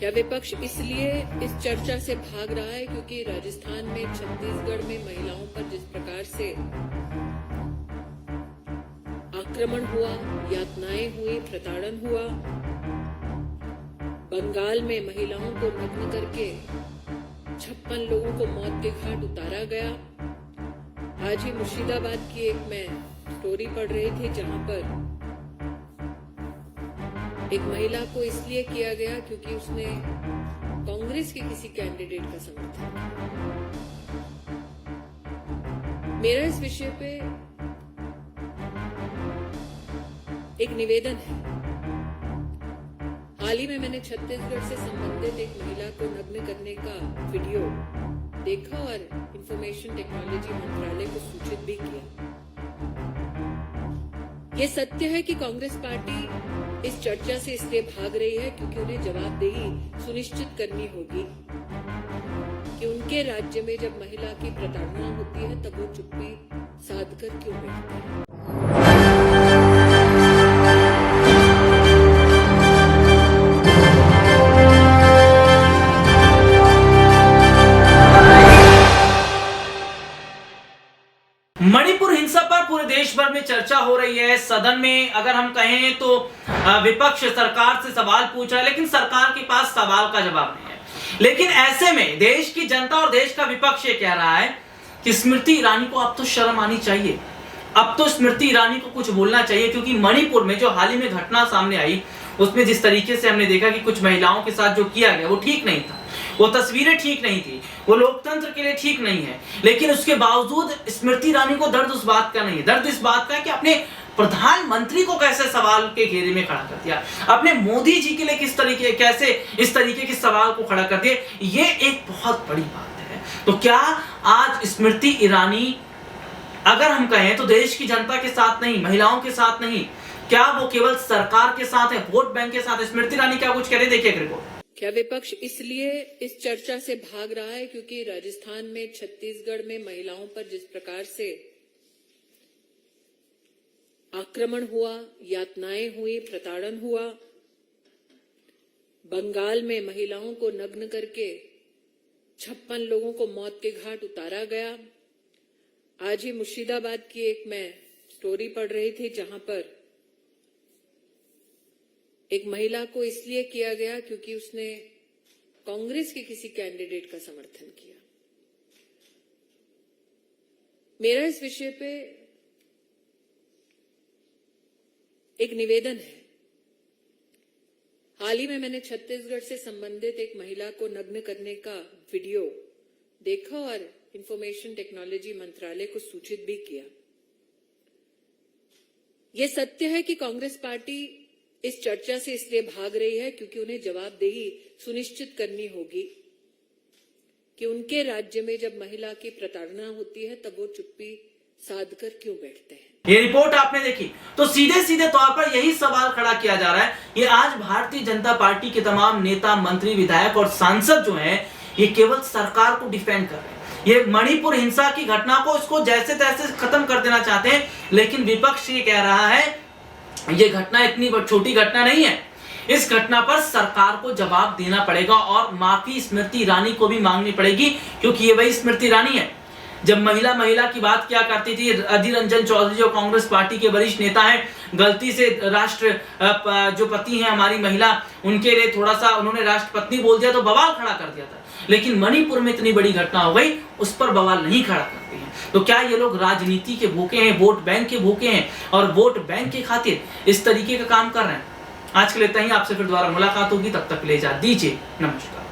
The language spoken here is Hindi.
क्या विपक्ष इसलिए इस चर्चा से भाग रहा है क्योंकि राजस्थान में, छत्तीसगढ़ में महिलाओं पर जिस प्रकार से आक्रमण हुआ, यातनाएं हुई, प्रताड़न हुआ, बंगाल में महिलाओं को नग्न करके 56 लोगों को मौत के घाट उतारा गया। आज ही मुर्शिदाबाद की एक मैं स्टोरी पढ़ रही थी जहां पर एक महिला को इसलिए किया गया क्योंकि उसने कांग्रेस के किसी कैंडिडेट का समर्थन किया। मेरा इस विषय पे एक निवेदन है। हाल ही में मैंने छत्तीसगढ़ से संबंधित एक महिला को नग्न करने का वीडियो देखा और इंफॉर्मेशन टेक्नोलॉजी मंत्रालय को सूचित भी किया। ये सत्य है कि कांग्रेस पार्टी इस चर्चा से इसलिए भाग रही है क्योंकि उन्हें जवाबदेही सुनिश्चित करनी होगी कि उनके राज्य में जब महिला की प्रताड़ना होती है तब वो चुप्पी साध कर क्यों बैठते हैं। मणिपुर हिंसा पर पूरे देश भर में चर्चा हो रही है। सदन में अगर हम कहें तो विपक्ष सरकार से सवाल पूछ रहा है, लेकिन सरकार के पास सवाल का जवाब नहीं है। लेकिन ऐसे में देश की जनता और देश का विपक्ष ये कह रहा है कि स्मृति ईरानी को अब तो शर्म आनी चाहिए, अब तो स्मृति ईरानी को कुछ बोलना चाहिए, क्योंकि मणिपुर में जो हाल ही में घटना सामने आई उसमें जिस तरीके से हमने देखा कि कुछ महिलाओं के साथ जो किया गया वो ठीक नहीं था, वो तस्वीरें ठीक नहीं थी, वो लोकतंत्र के लिए ठीक नहीं है। लेकिन उसके बावजूद स्मृति ईरानी को दर्द उस बात का नहीं है, दर्द इस बात का है कि अपने प्रधानमंत्री को कैसे सवाल के घेरे में खड़ा कर दिया, अपने मोदी जी के लिए किस तरीके कैसे इस तरीके के सवाल को खड़ा कर दिया। ये एक बहुत बड़ी बात है। तो क्या आज स्मृति ईरानी अगर हम कहें तो देश की जनता के साथ नहीं, महिलाओं के साथ नहीं, क्या वो केवल सरकार के साथ है, वोट बैंक के साथ है? स्मृति ईरानी क्या कुछ कह रहे, देखिए रिपोर्ट। क्या विपक्ष इसलिए इस चर्चा से भाग रहा है क्योंकि राजस्थान में, छत्तीसगढ़ में महिलाओं पर जिस प्रकार से आक्रमण हुआ, यातनाएं हुई, प्रताड़न हुआ, बंगाल में महिलाओं को नग्न करके 56 लोगों को मौत के घाट उतारा गया। आज ही मुर्शिदाबाद की एक मैं स्टोरी पढ़ रही थी जहां पर एक महिला को इसलिए किया गया क्योंकि उसने कांग्रेस के किसी कैंडिडेट का समर्थन किया। मेरा इस विषय पे एक निवेदन है। हाल ही में मैंने छत्तीसगढ़ से संबंधित एक महिला को नग्न करने का वीडियो देखा और इंफॉर्मेशन टेक्नोलॉजी मंत्रालय को सूचित भी किया। यह सत्य है कि कांग्रेस पार्टी इस चर्चा से इसलिए भाग रही है क्योंकि उन्हें जवाबदेही सुनिश्चित करनी होगी कि उनके राज्य में जब महिला की प्रताड़ना होती है तब वो चुप्पी साध कर क्यों बैठते हैं। ये रिपोर्ट आपने देखी तो सीधे सीधे तौर पर यही सवाल खड़ा किया जा रहा है। ये आज भारतीय जनता पार्टी के तमाम नेता, मंत्री, विधायक और सांसद जो हैं ये केवल सरकार को डिफेंड कर रहे हैं। ये मणिपुर हिंसा की घटना को इसको जैसे तैसे खत्म कर देना चाहते हैं, लेकिन विपक्ष ये कह रहा है ये घटना इतनी छोटी घटना नहीं है, इस घटना पर सरकार को जवाब देना पड़ेगा और माफी स्मृति ईरानी को भी मांगनी पड़ेगी, क्योंकि ये वही स्मृति ईरानी है जब महिला की बात किया करती थी। अधीर रंजन चौधरी जो कांग्रेस पार्टी के वरिष्ठ नेता हैं, गलती से राष्ट्र जो पति हैं हमारी महिला, उनके लिए थोड़ा सा उन्होंने राष्ट्रपत्नी बोल दिया तो बवाल खड़ा कर दिया था। लेकिन मणिपुर में इतनी बड़ी घटना हो गई, उस पर बवाल नहीं खड़ा करते हैं। तो क्या ये लोग राजनीति के भूखे हैं, वोट बैंक के भूखे हैं और वोट बैंक के खातिर इस तरीके का काम कर रहे हैं? आज के लिए इतना ही। आपसे फिर दोबारा मुलाकात होगी, तब तक ले जा दीजिए, नमस्कार।